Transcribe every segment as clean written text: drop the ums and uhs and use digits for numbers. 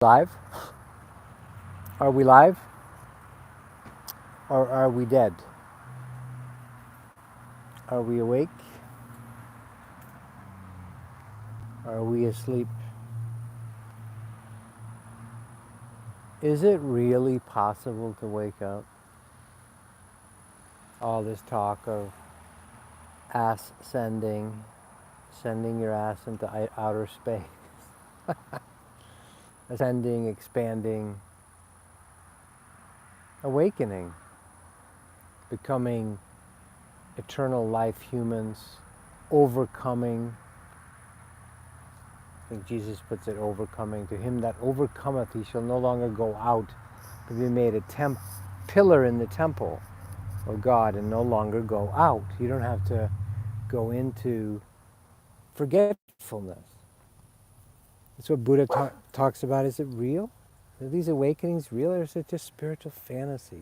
Live? Are we live? Or are we dead? Are we awake? Are we asleep? Is it really possible to wake up? All this talk of ass sending your ass into outer space, ascending, expanding, awakening, becoming eternal life humans, overcoming. I think Jesus puts it, overcoming. To him that overcometh, he shall no longer go out, but be made a pillar in the temple of God and no longer go out. You don't have to go into forgetfulness. That's what Buddha talks about. Is it real? Are these awakenings real, or is it just spiritual fantasy,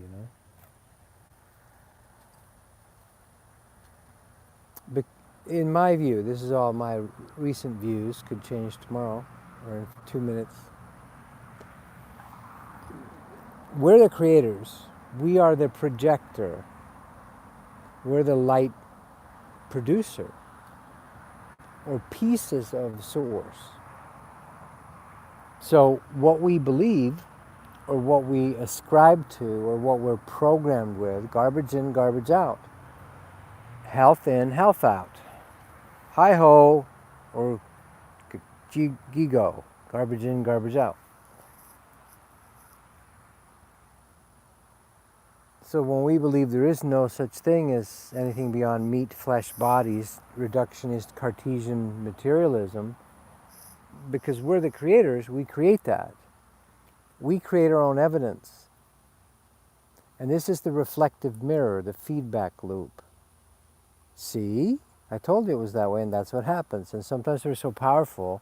But in my view, this is all my recent views, could change tomorrow or in 2 minutes. We're the creators. We are the projector. We're the light producer, or pieces of source. So what we believe, or what we ascribe to, or what we're programmed with, garbage in, garbage out. Health in, health out. Hi-ho, or gigo, garbage in, garbage out. So when we believe there is no such thing as anything beyond meat, flesh, bodies, reductionist Cartesian materialism, because we're the creators, we create that. We create our own evidence. And this is the reflective mirror, the feedback loop. See? I told you it was that way, and that's what happens. And sometimes we're so powerful,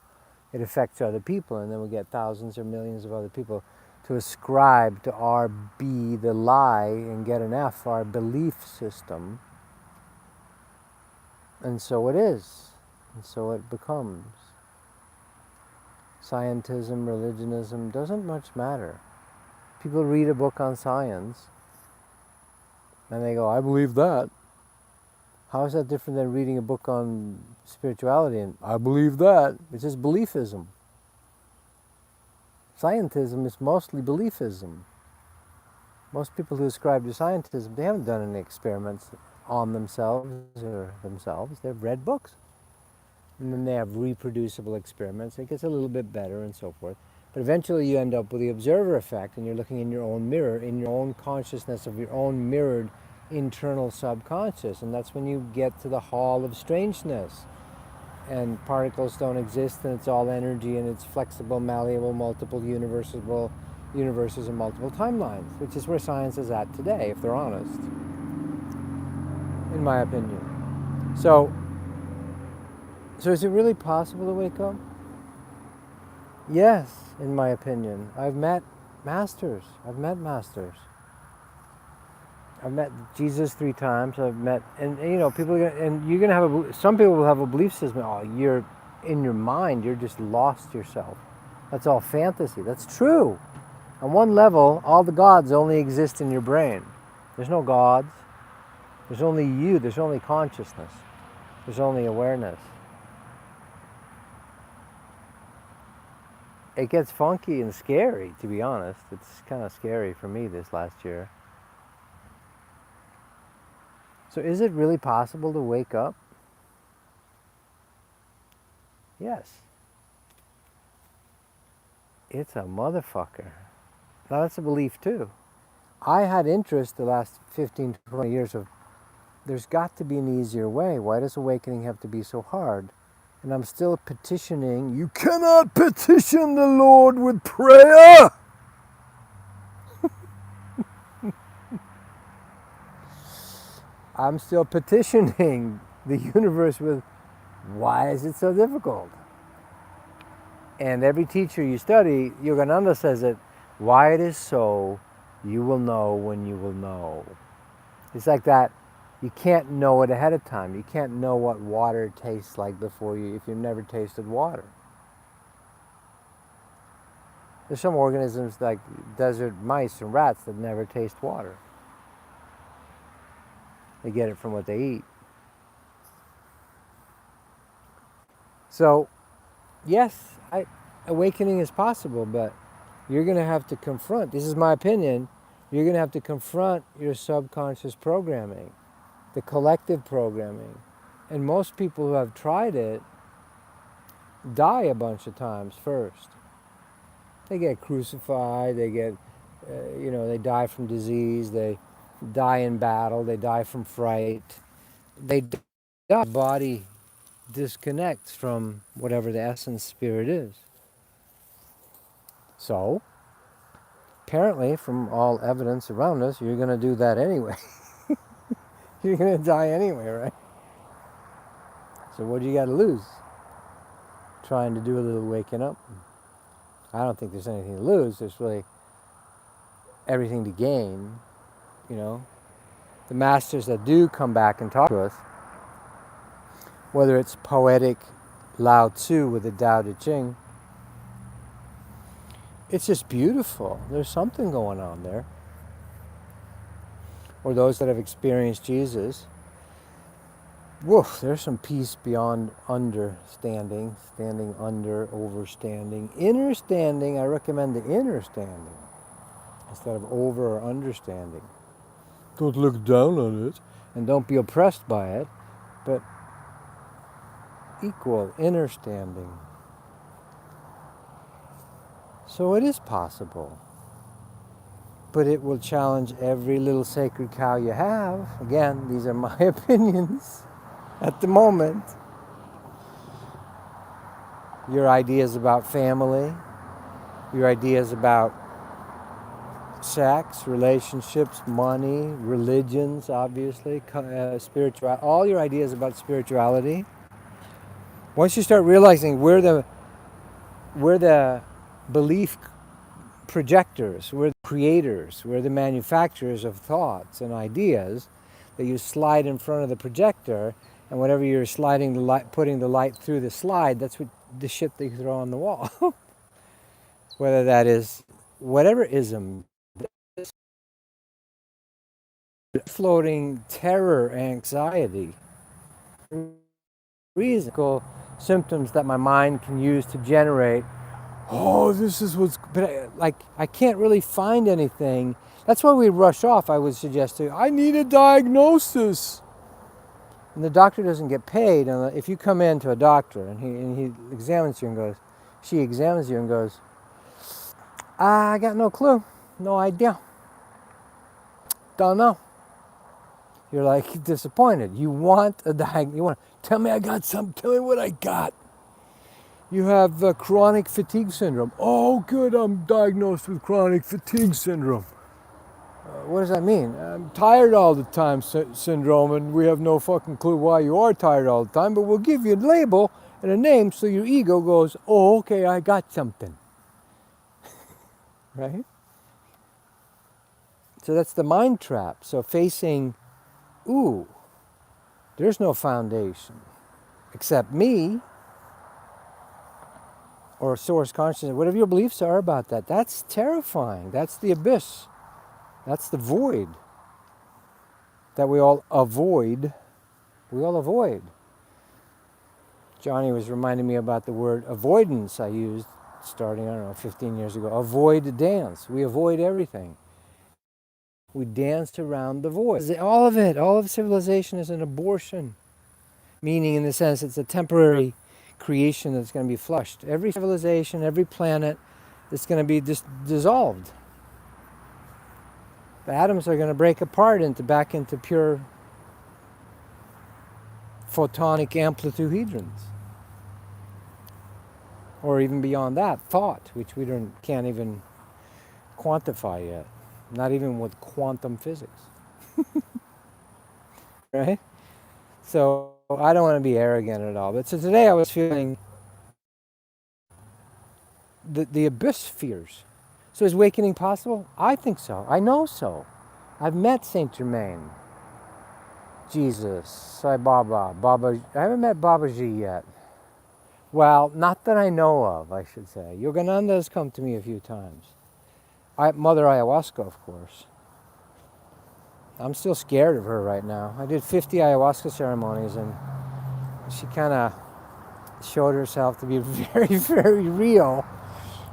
it affects other people, and then we get thousands or millions of other people to ascribe to our B, the lie, and get an F, our belief system. And so it is. And so it becomes. Scientism, religionism, doesn't much matter. People read a book on science, and they go, I believe that. How is that different than reading a book on spirituality and I believe that? It's just beliefism. Scientism is mostly beliefism. Most people who ascribe to scientism, they haven't done any experiments on themselves or themselves. They've read books. And then they have reproducible experiments. It gets a little bit better and so forth. But eventually you end up with the observer effect, and you're looking in your own mirror, in your own consciousness of your own mirrored internal subconscious. And that's when you get to the hall of strangeness. And particles don't exist, and it's all energy, and it's flexible, malleable, multiple universes and multiple timelines, which is where science is at today, if they're honest, in my opinion. So is it really possible to wake up? Yes, in my opinion. I've met masters. I've met Jesus 3 times. I've met, and people, and you're gonna have some people will have a belief system. Oh, you're in your mind. You're just lost yourself. That's all fantasy. That's true. On one level, all the gods only exist in your brain. There's no gods. There's only you. There's only consciousness. There's only awareness. It gets funky and scary, to be honest. It's kind of scary for me this last year. So is it really possible to wake up? Yes. It's a motherfucker. Now that's a belief too. I had interest the last 15, 20 years of, there's got to be an easier way. Why does awakening have to be so hard? And I'm still petitioning. You cannot petition the Lord with prayer. I'm still petitioning the universe with, why is it so difficult? And every teacher you study, Yogananda says it, why it is so, you will know when you will know. It's like that. You can't know it ahead of time. You can't know what water tastes like if you've never tasted water. There's some organisms like desert mice and rats that never taste water. They get it from what they eat. So, yes, awakening is possible, but you're going to have to confront, this is my opinion, you're going to have to confront your subconscious programming, the collective programming. And most people who have tried it die a bunch of times first. They get crucified, they get, they die from disease, they die in battle, they die from fright. They die, the body disconnects from whatever the essence spirit is. So, apparently, from all evidence around us, you're going to do that anyway. You're going to die anyway, right? So what do you got to lose? Trying to do a little waking up. I don't think there's anything to lose. There's really everything to gain, you know. The masters that do come back and talk to us, whether it's poetic Lao Tzu with the Tao Te Ching, it's just beautiful. There's something going on there. Or those that have experienced Jesus, woof, there's some peace beyond understanding, standing under, overstanding. Inner standing, I recommend the inner standing instead of over or understanding. Don't look down on it and don't be oppressed by it, but equal, inner standing. So it is possible. But it will challenge every little sacred cow you have. Again, these are my opinions at the moment. Your ideas about family, your ideas about sex, relationships, money, religions, obviously, spirituality, all your ideas about spirituality. Once you start realizing we're the belief projectors, we're the creators, we're the manufacturers of thoughts and ideas that you slide in front of the projector, and whatever you're sliding the light, putting the light through the slide, that's what the shit that you throw on the wall. Whether that is whatever ism, floating terror, anxiety, reasonable symptoms that my mind can use to generate, oh, this is what's, but I can't really find anything. That's why we rush off, I would suggest to you, I need a diagnosis. And the doctor doesn't get paid. And if you come in to a doctor and he examines you and goes, she examines you and goes, I got no clue, no idea, don't know. You're like disappointed. You want a diagnosis. You want to tell me I got something. Tell me what I got. You have chronic fatigue syndrome. Oh, good. I'm diagnosed with chronic fatigue syndrome. What does that mean? I'm tired all the time syndrome, and we have no fucking clue why you are tired all the time. But we'll give you a label and a name, so your ego goes, oh, okay, I got something. Right? So that's the mind trap. So facing, ooh, there's no foundation except me or source consciousness, whatever your beliefs are about that. That's terrifying. That's the abyss. That's the void that we all avoid. We all avoid. Johnny was reminding me about the word avoidance I used starting, 15 years ago. Avoid dance. We avoid everything. We dance around the void. All of it, all of civilization is an abortion. Meaning in the sense it's a temporary creation that's going to be flushed. Every civilization, every planet is going to be dissolved. The atoms are going to break apart back into pure photonic amplitude-hedrons. Or even beyond that, thought, which we can't even quantify yet. Not even with quantum physics. Right? So I don't want to be arrogant at all. But so today I was feeling the abyss fears. So is awakening possible? I think so. I know so. I've met Saint Germain, Jesus, Sai Baba, I haven't met Babaji yet. Well, not that I know of, I should say. Yogananda has come to me a few times. Mother Ayahuasca, of course. I'm still scared of her right now. I did 50 ayahuasca ceremonies, and she kind of showed herself to be very, very real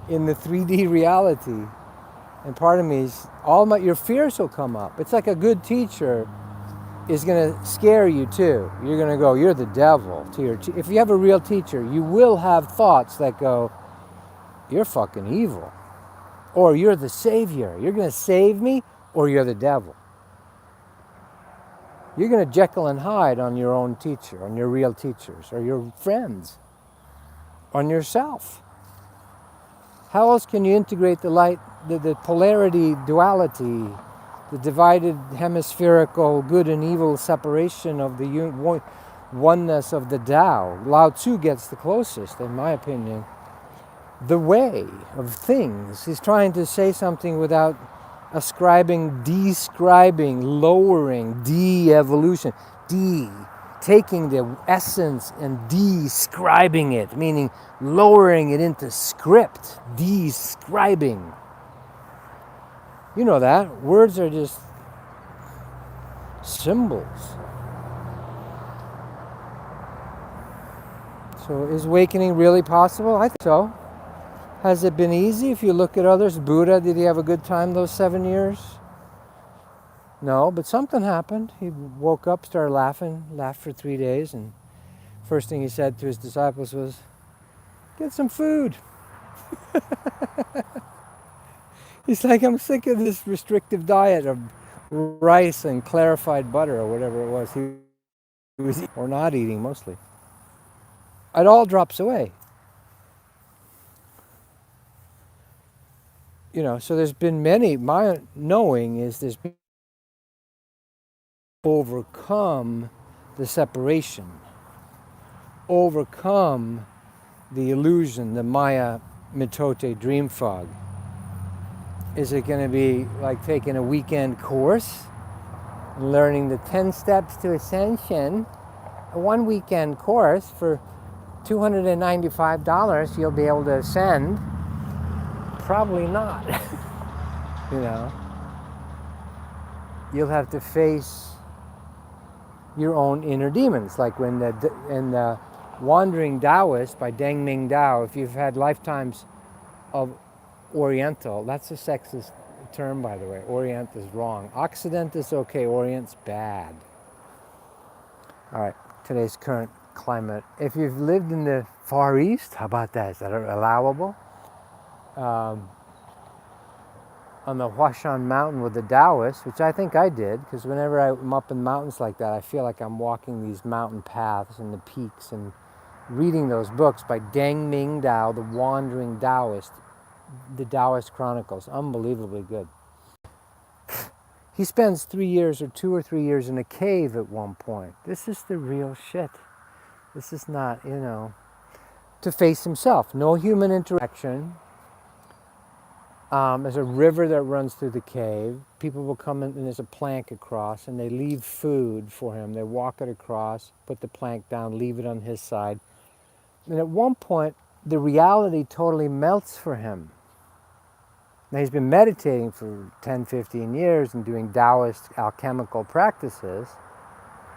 in the 3D reality. And part of me is, your fears will come up. It's like a good teacher is going to scare you too. You're going to go, you're the devil to your if you have a real teacher, you will have thoughts that go, you're fucking evil. Or you're the savior. You're going to save me, or you're the devil. You're going to Jekyll and Hyde on your own teacher, on your real teachers, or your friends, on yourself. How else can you integrate the light, the polarity, duality, the divided hemispherical good and evil separation of the oneness of the Tao? Lao Tzu gets the closest, in my opinion. The way of things. He's trying to say something without ascribing, describing, lowering, de-evolution. Taking the essence and describing it, meaning lowering it into script, describing. You know that. Words are just symbols. So is awakening really possible? I think so. Has it been easy if you look at others? Buddha, did he have a good time those 7 years? No, but something happened. He woke up, started laughing, laughed for 3 days, and first thing he said to his disciples was, get some food. He's like, I'm sick of this restrictive diet of rice and clarified butter or whatever it was he was eating, or not eating mostly. It all drops away. So there's been many, my knowing is there's been overcome the separation, overcome the illusion, the Maya Mitote dream fog. Is it going to be like taking a weekend course and learning the 10 steps to ascension? A 1 weekend course for $295, you'll be able to ascend? Probably not. You'll have to face your own inner demons, like when in the Wandering Taoist by Deng Ming Dao. If you've had lifetimes of Oriental, that's a sexist term, by the way. Orient is wrong. Occident is okay. Orient's bad. All right, today's current climate. If you've lived in the Far East, how about that? Is that allowable? On the Huashan Mountain with the Taoists, which I think I did, because whenever I'm up in mountains like that, I feel like I'm walking these mountain paths and the peaks, and reading those books by Deng Ming Dao, the Wandering Taoist, the Taoist Chronicles, unbelievably good. He spends 3 years or 2 or 3 years in a cave at one point. This is the real shit. This is not, to face himself. No human interaction. There's a river that runs through the cave. People will come in, and there's a plank across, and they leave food for him. They walk it across, put the plank down, leave it on his side. And at one point, the reality totally melts for him. Now, he's been meditating for 10, 15 years and doing Taoist alchemical practices.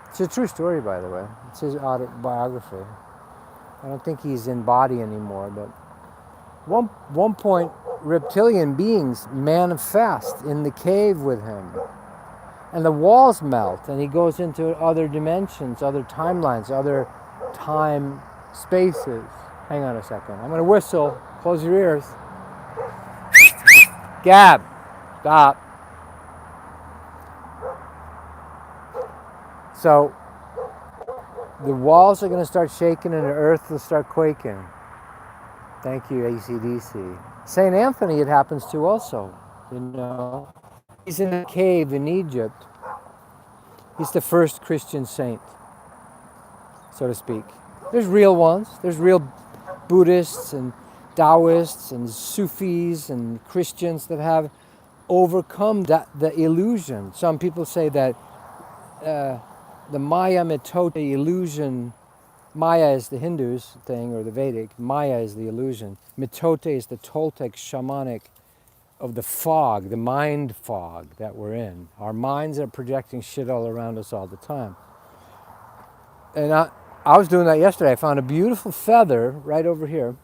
It's a true story, by the way. It's his autobiography. I don't think he's in body anymore, but one point, reptilian beings manifest in the cave with him. And the walls melt, and he goes into other dimensions, other timelines, other time spaces. Hang on a second. I'm going to whistle. Close your ears. Gab, stop. So the walls are going to start shaking and the earth will start quaking. Thank you, AC/DC. St. Anthony, it happens to also. He's in a cave in Egypt. He's the first Christian saint, so to speak. There's real ones. There's real Buddhists and Taoists and Sufis and Christians that have overcome the illusion. Some people say that the Maya Mitote illusion Maya is the Hindus thing, or the Vedic. Maya is the illusion. Mitote is the Toltec shamanic of the fog, the mind fog that we're in. Our minds are projecting shit all around us all the time. And I was doing that yesterday. I found a beautiful feather right over here,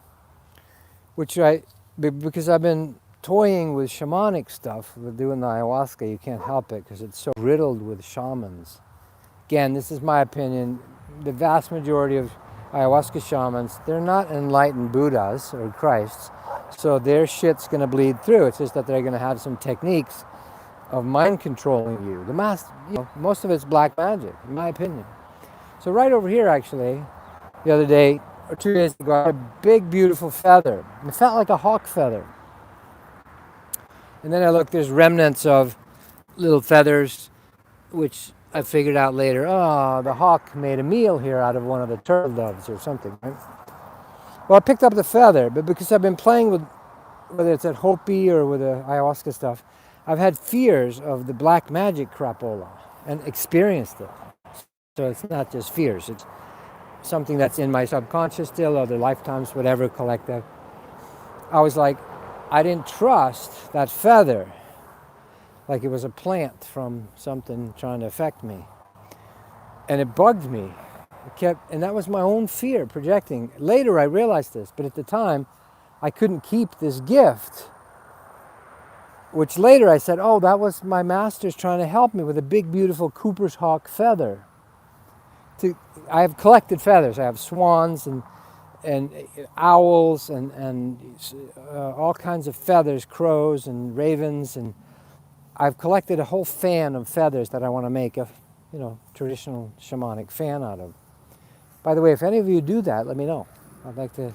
because I've been toying with shamanic stuff, with doing the ayahuasca. You can't help it because it's so riddled with shamans. Again, this is my opinion. The vast majority of ayahuasca shamans, they're not enlightened Buddhas or Christs, so their shit's going to bleed through. It's just that they're going to have some techniques of mind controlling you. Most of it's black magic, in my opinion. So right over here, actually, the other day, or 2 days ago, I had a big, beautiful feather. It felt like a hawk feather. And then I looked, there's remnants of little feathers, which I figured out later, the hawk made a meal here out of one of the turtle doves or something, right? Well, I picked up the feather, but because I've been playing with, whether it's at Hopi or with the ayahuasca stuff, I've had fears of the black magic crapola and experienced it. So it's not just fears, it's something that's in my subconscious still, other lifetimes, whatever, collective. I was like, I didn't trust that feather, like it was a plant from something trying to affect me. And it bugged me. And that was my own fear projecting. Later I realized this, but at the time I couldn't keep this gift, which later I said, oh, that was my masters trying to help me with a big, beautiful Cooper's hawk feather. I have collected feathers. I have swans and owls and all kinds of feathers, crows and ravens, and I've collected a whole fan of feathers that I want to make a traditional shamanic fan out of. By the way, if any of you do that, let me know. I'd like to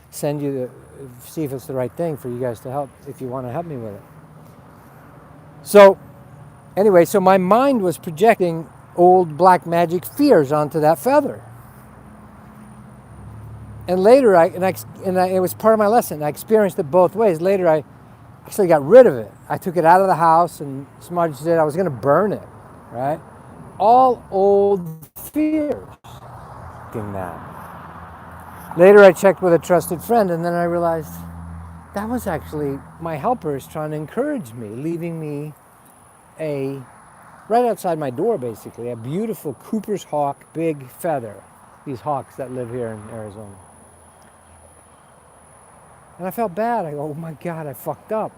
send you see if it's the right thing for you guys to help, if you want to help me with it. So anyway, so my mind was projecting old black magic fears onto that feather. And later, it was part of my lesson. I experienced it both ways. Later, I actually got rid of it. I took it out of the house and smudged it. I was going to burn it, right? All old fears. That. Later, I checked with a trusted friend, and then I realized that was actually my helpers trying to encourage me, leaving me right outside my door, basically, a beautiful Cooper's hawk, big feather. These hawks that live here in Arizona. And I felt bad. I go, oh my God, I fucked up.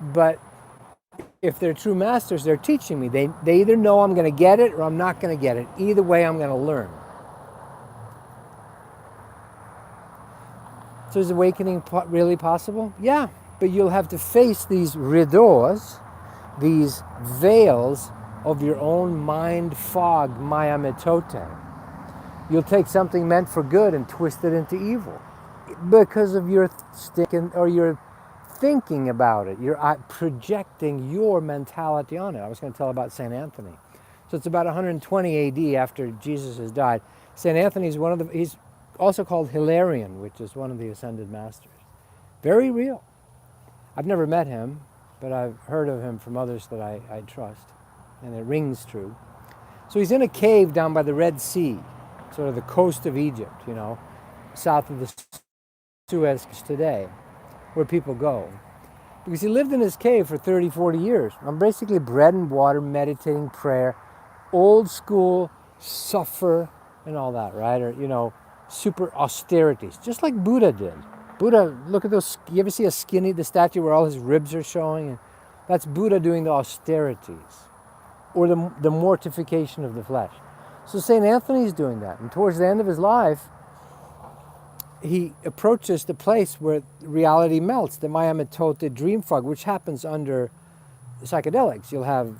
But if they're true masters, they're teaching me. They either know I'm going to get it or I'm not going to get it. Either way, I'm going to learn. So is awakening really possible? Yeah, but you'll have to face these rideaux, these veils of your own mind fog, maya mitote. You'll take something meant for good and twist it into evil because of your your thinking about it. You're projecting your mentality on it. I was going to tell about St. Anthony. So it's about 120 AD after Jesus has died. St. Anthony's he's also called Hilarion, which is one of the ascended masters. Very real. I've never met him, but I've heard of him from others that I trust, and it rings true. So he's in a cave down by the Red Sea, sort of the coast of Egypt, south of the Suez today, where people go. Because he lived in his cave for 30, 40 years. I'm basically bread and water, meditating, prayer, old school, suffer, and all that, right? Or, super austerities, just like Buddha did. Buddha, look at those, you ever see the statue where all his ribs are showing? And that's Buddha doing the austerities, or the mortification of the flesh. So St. Anthony's doing that. And towards the end of his life, he approaches the place where reality melts, the Maya Mitote dream fog, which happens under psychedelics. You'll have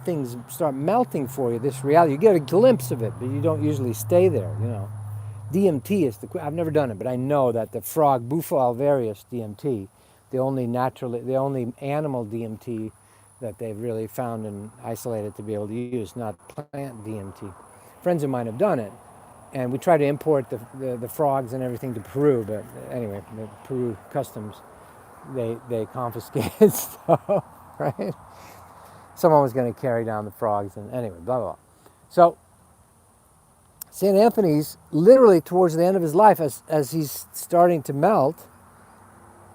things start melting for you, this reality. You get a glimpse of it, but you don't usually stay there, DMT is I've never done it, but I know that the frog, Bufo alvarius DMT, the only animal DMT that they've really found and isolated to be able to use, not plant DMT. Friends of mine have done it, and we try to import the frogs and everything to Peru, but anyway, the Peru customs, they confiscated stuff, right? Someone was going to carry down the frogs, and anyway, blah, blah, blah. St. Anthony's, literally towards the end of his life, as he's starting to melt,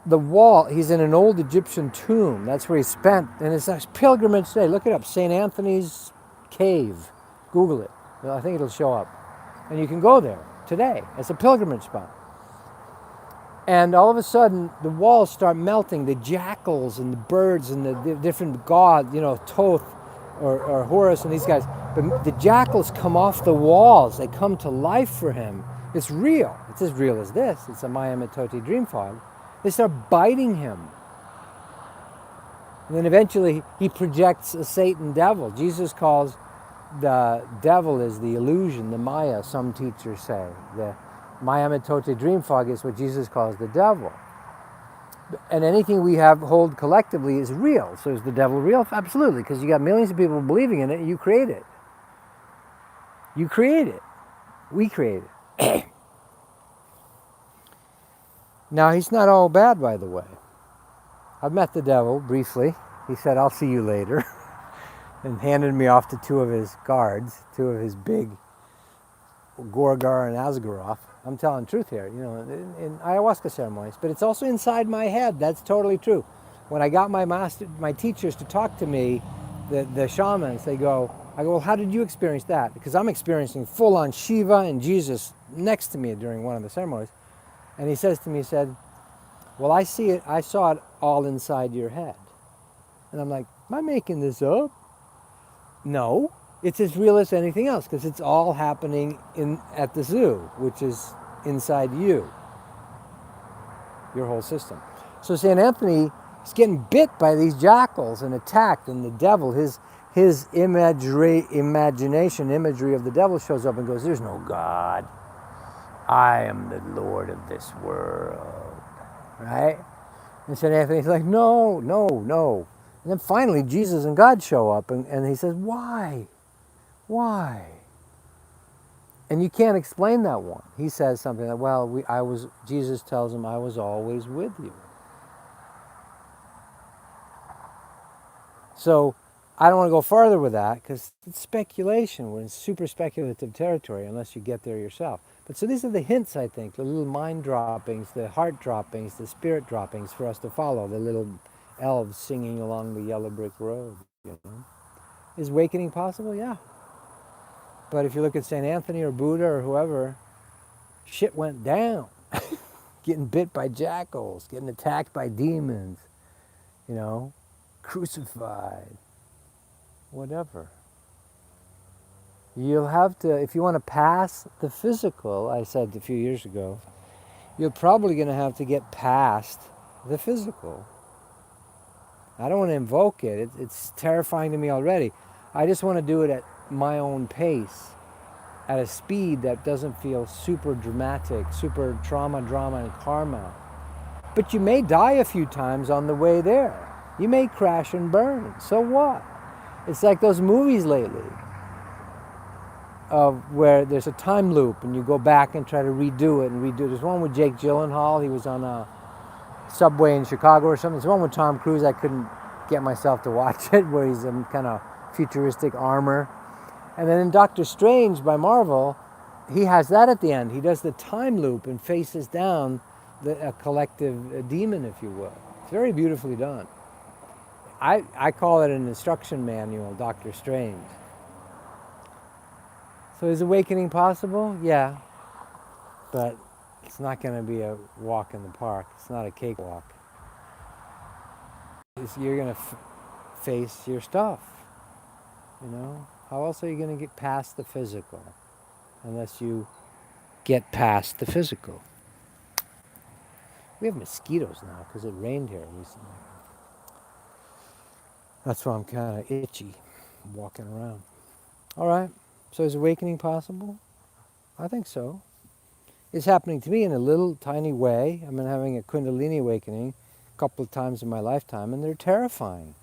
the wall, he's in an old Egyptian tomb. That's where he spent, and it's a pilgrimage day. Look it up, St. Anthony's Cave. Google it. Well, I think it'll show up. And you can go there today. It's a pilgrimage spot. And all of a sudden, the walls start melting. The jackals and the birds and the different gods, Thoth or Horus and these guys. But the jackals come off the walls. They come to life for him. It's real. It's as real as this. It's a Maya Mitoti dream fog. They start biting him. And then eventually he projects a Satan devil. Jesus calls the devil is the illusion, the Maya, some teachers say. The Maya Mitoti dream fog is what Jesus calls the devil. And anything we hold collectively is real. So is the devil real? Absolutely, because you got millions of people believing in it, and you create it. You create it. We create it. Now, he's not all bad, by the way. I've met the devil briefly. He said, "I'll see you later," and handed me off to two of his guards, two of his big Gorgar and Asgaroth. I'm telling the truth here, in ayahuasca ceremonies, but it's also inside my head. That's totally true. When I got my teachers to talk to me, the shamans, I go, well, how did you experience that? Because I'm experiencing full-on Shiva and Jesus next to me during one of the ceremonies. And he says to me, well, I saw it all inside your head. And I'm like, am I making this up? No, it's as real as anything else, because it's all happening at the zoo, which is inside you, your whole system. So St. Anthony is getting bit by these jackals and attacked, and the devil, his imagery of the devil shows up and goes, there's no God. I am the Lord of this world, right? And St. Anthony's like, no. And then finally Jesus and God show up, and he says, why? And you can't explain that one. He says something like, Jesus tells him, I was always with you. So I don't want to go farther with that, because it's speculation. We're in super speculative territory unless you get there yourself. But so these are the hints, I think, the little mind droppings, the heart droppings, the spirit droppings for us to follow, the little elves singing along the yellow brick road. Is awakening possible? Yeah. But if you look at St. Anthony or Buddha or whoever, shit went down. Getting bit by jackals, getting attacked by demons, crucified, whatever. You'll have to, if you want to pass the physical, I said a few years ago, you're probably going to have to get past the physical. I don't want to invoke it. It's terrifying to me already. I just want to do it at my own pace, at a speed that doesn't feel super dramatic, super drama, and karma. But you may die a few times on the way there. You may crash and burn. So what? It's like those movies lately where there's a time loop and you go back and try to redo it. There's one with Jake Gyllenhaal. He was on a subway in Chicago or something. There's one with Tom Cruise. I couldn't get myself to watch it, where he's in kind of futuristic armor. And then in Doctor Strange by Marvel, he has that at the end. He does the time loop and faces down a collective demon, if you will. It's very beautifully done. I call it an instruction manual, Doctor Strange. So is awakening possible? Yeah. But it's not going to be a walk in the park. It's not a cakewalk. You're going to face your stuff. How else are you going to get past the physical? Unless you get past the physical. We have mosquitoes now because it rained here recently. That's why I'm kind of itchy walking around. All right. So is awakening possible? I think so. It's happening to me in a little tiny way. I've been having a Kundalini awakening a couple of times in my lifetime, and they're terrifying.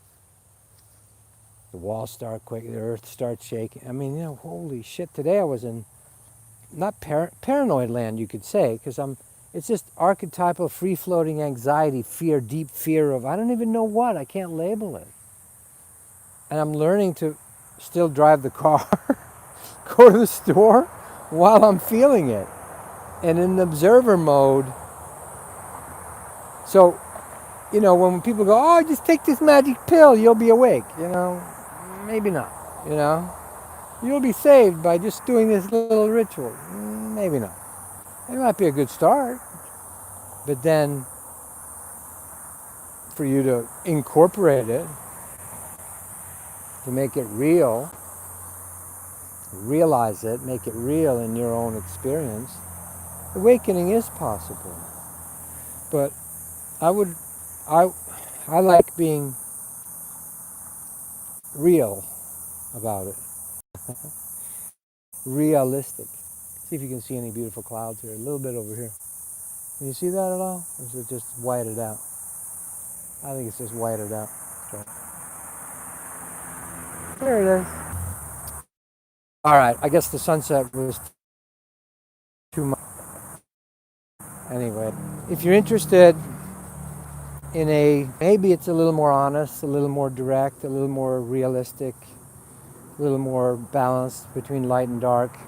The walls start quaking, the earth starts shaking. I mean, holy shit. Today I was in, not paranoid land, you could say, because it's just archetypal, free-floating anxiety, fear, deep fear of, I don't even know what. I can't label it. And I'm learning to still drive the car, go to the store, while I'm feeling it. And in the observer mode, so, when people go, oh, just take this magic pill, you'll be awake. Maybe not. You know, you'll be saved by just doing this little ritual. Maybe not. It might be a good start, but then for you to incorporate it, to make it real, realize it, make it real in your own experience, awakening is possible. But I would, I, I like being real about it, realistic. See if you can see any beautiful clouds here. A little bit over here. Can you see that at all? Or is it just whited out? I think it's just whited out. Okay. There it is. All right. I guess the sunset was too much. Anyway, if you're interested in maybe it's a little more honest, a little more direct, a little more realistic, a little more balanced between light and dark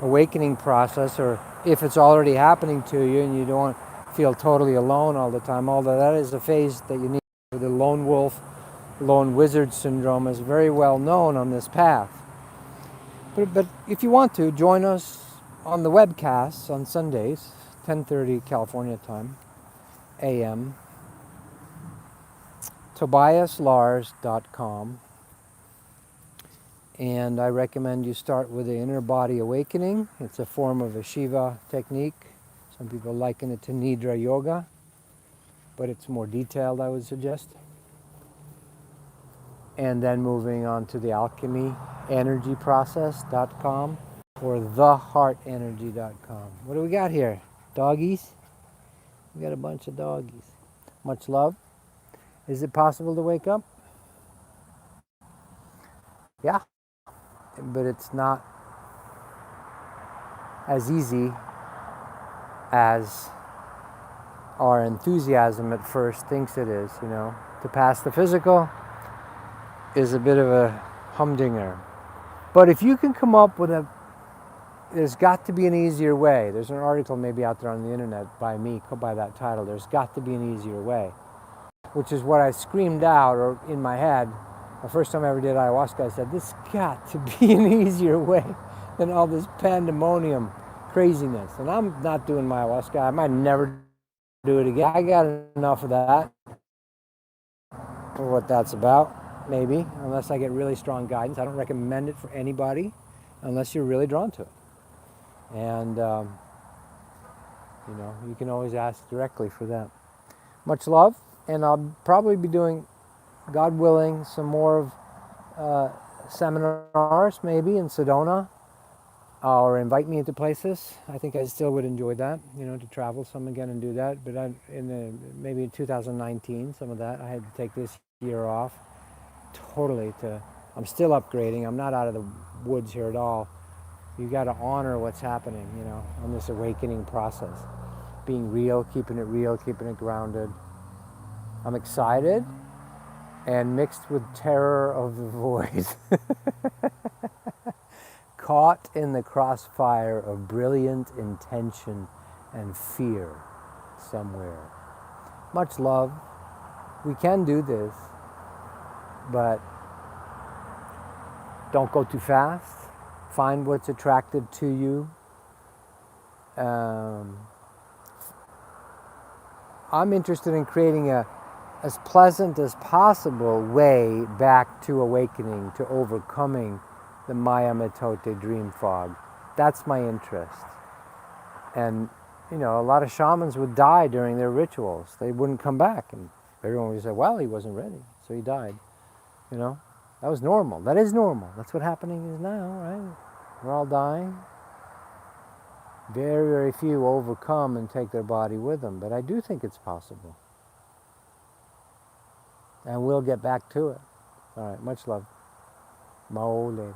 awakening process, or if it's already happening to you and you don't feel totally alone all the time, although that is a phase that you need. The lone wolf, lone wizard syndrome is very well known on this path. But if you want to, join us on the webcasts on Sundays, 10:30 California time, AM, tobiaslars.com. And I recommend you start with the inner body awakening. It's a form of a Shiva technique. Some people liken it to Nidra Yoga, but it's more detailed, I would suggest. And then moving on to the alchemyenergyprocess.com or theheartenergy.com. What do we got here? Doggies? We got a bunch of doggies. Much love. Is it possible to wake up? Yeah, but it's not as easy as our enthusiasm at first thinks it is. To pass the physical is a bit of a humdinger. But if you can come up with there's got to be an easier way. There's an article maybe out there on the internet by me by that title, there's got to be an easier way, which is what I screamed out or in my head the first time I ever did ayahuasca. I said, there's got to be an easier way than all this pandemonium craziness. And I'm not doing my ayahuasca. I might never do it again. I got enough of that for what that's about. Maybe, unless I get really strong guidance. I don't recommend it for anybody unless you're really drawn to it. And, you can always ask directly for that. Much love, and I'll probably be doing, God willing, some more of seminars maybe in Sedona, or invite me into places. I think I still would enjoy that, to travel some again and do that. But maybe in 2019, some of that. I had to take this year off. Totally I'm still upgrading. I'm not out of the woods here at all. You got to honor what's happening, on this awakening process. Being real, keeping it grounded. I'm excited and mixed with terror of the void. Caught in the crossfire of brilliant intention and fear somewhere. Much love. We can do this. But don't go too fast. Find what's attractive to you. I'm interested in creating as pleasant as possible way back to awakening, to overcoming the Maya Metote dream fog. That's my interest. And, a lot of shamans would die during their rituals. They wouldn't come back. And everyone would say, well, he wasn't ready, so he died. That was normal. That is normal. That's what happening is now, right? We're all dying. Very, very few overcome and take their body with them. But I do think it's possible. And we'll get back to it. All right, much love. Mo later.